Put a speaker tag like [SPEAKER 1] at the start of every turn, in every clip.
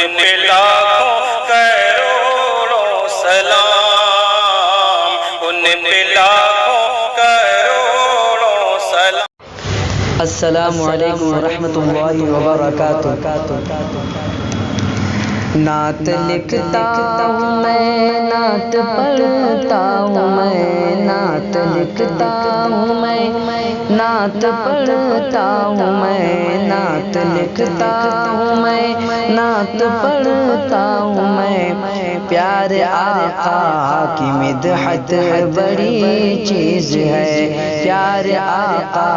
[SPEAKER 1] پہ لاکھوں کروڑوں سلام، ان پہ لاکھوں کروڑوں سلام۔
[SPEAKER 2] السلام علیکم ورحمۃ اللہ وبرکاتہ۔ نعت لکھتا ہوں میں، نعت پڑھتا ہوں میں، نعت لکھتا ہوں میں، نعت پڑھتا ہوں میں، نعت لکھتا ہوں میں، نعت پڑھتا ہوں میں۔ پیارے آقا کی مدحت بڑی چیز ہے، پیارے آقا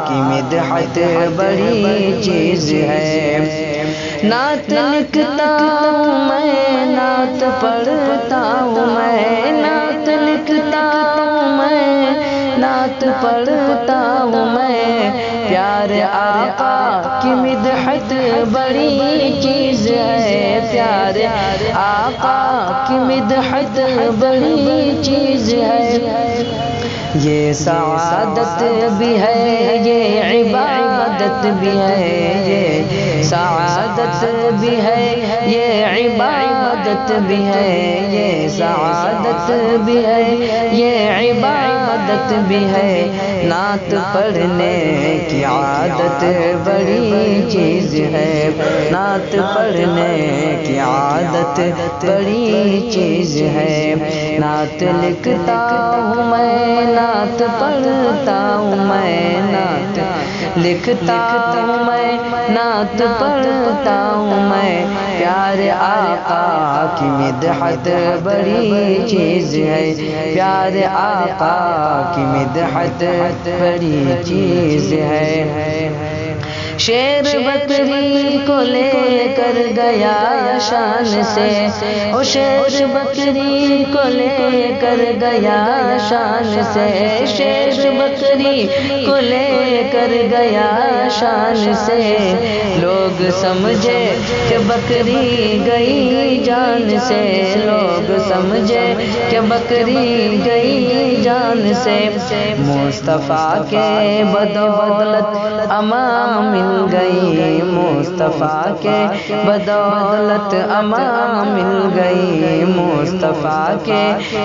[SPEAKER 2] کی مدحت بڑی چیز ہے۔ نعت لکھتا ہوں میں، نعت پڑھتا ہوں میں، نعت لکھتا ہوں میں، نعت پڑھتا ہوں میں۔ پیارے آقا کی مدحت بڑی چیز ہے، پیارے آقا کی مدحت بڑی چیز ہے۔ یہ سعادت بھی ہے، یہ عبادت بھی ہے، یہ سعادت بھی ہے، یہ عبادت بھی ہے، یہ سعادت بھی ہے، یہ عبادت بھی ہے۔ نعت پڑھنے کی عادت بڑی چیز ہے، نعت پڑھنے کی عادت بڑی چیز ہے۔ نعت لکھتا ہوں میں، نعت پڑھتا ہوں میں، نعت لکھتا ہوں میں، نعت پڑھتا ہوں میں۔ پیارے آقا کی مدحت بڑی چیز ہے، پیارے آقا کی مدحت بڑی چیز ہے۔ شیر بکری کو لے کر گیا شان سے، او شیر بکری کو لے کر گیا شان سے، شیر بکری کو لے کر گیا شان سے۔ لوگ سمجھے کہ بکری گئی جان سے، لوگ سمجھے کہ بکری گئی جان سے۔ مصطفیٰ کے بدولت امام مل گئی، مصطفیٰ کے بدولت امام مل گئی، مصطفیٰ کے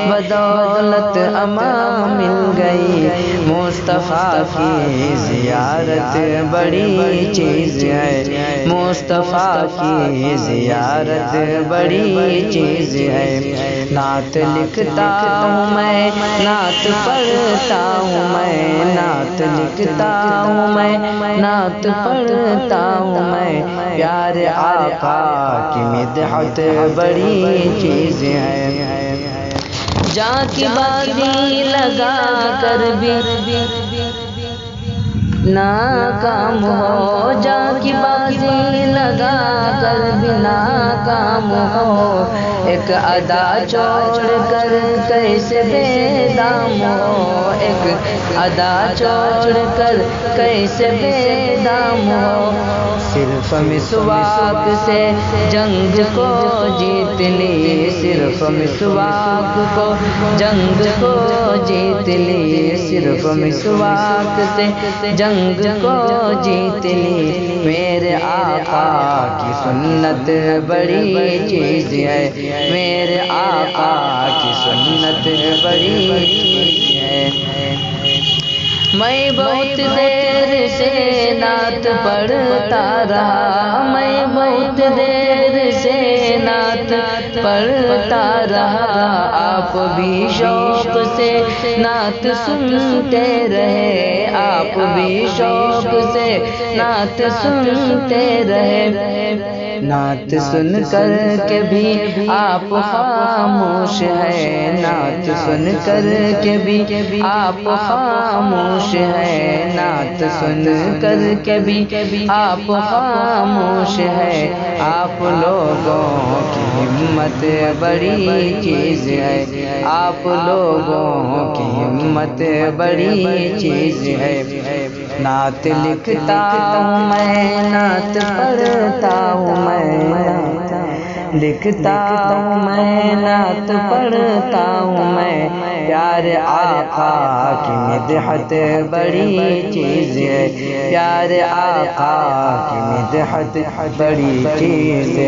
[SPEAKER 2] بدولت امام مل گئی۔ مصطفیٰ کی زیارت بڑی چیز ہے، مصطفیٰ کی زیارت بڑی چیز ہے۔ نعت لکھتا ہوں میں، نعت پڑھتا ہوں میں، نعت لکھتا ہوں میں، نعت پڑھتا ہوں میں۔ پیارے آقا کی مدحت بڑی چیز ہے۔ جاں کی بازی لگا کر بھی ناکام ہو، جاں کی بازی لگا کر بھی ناکام ہو، ایک ادا چھوڑ کر کیسے بے دام ہو، ایک ادا چھوڑ کر کیسے بے دام ہو۔ صرف مسواک سے جنگ کو جیت لی، صرف مسواک کو جنگ کو جیت لی، صرف مسواک سے جنگ کو جیت لی۔ میرے آقا کی سنت بڑی چیز ہے، میرے آقا کی سنت بڑی چیز ہے۔ میں بہت دیر سے نعت پڑھتا رہا، میں بہت دیر سے نعت پڑھتا رہا، آپ بھی شوق سے نعت سنتے رہے، آپ بھی شوق سے نعت سنتے رہے۔ نعت سن کر کے بھی آپ خاموش ہے، نعت سن کر کے بھی آپ خاموش ہے، نعت سن کر کے بھی آپ خاموش ہے۔ آپ لوگوں کی ہمت بڑی چیز ہے، آپ لوگوں کی ہمت بڑی چیز ہے۔ نعت لکھتا ہوں میں، نعت پڑھتا ہوں میں، لکھتا ہوں میں، نعت پڑھتا ہوں میں۔ پیارے آقا کی مدحت بڑی چیز ہے، پیارے آقا کی مدحت بڑی چیز ہے۔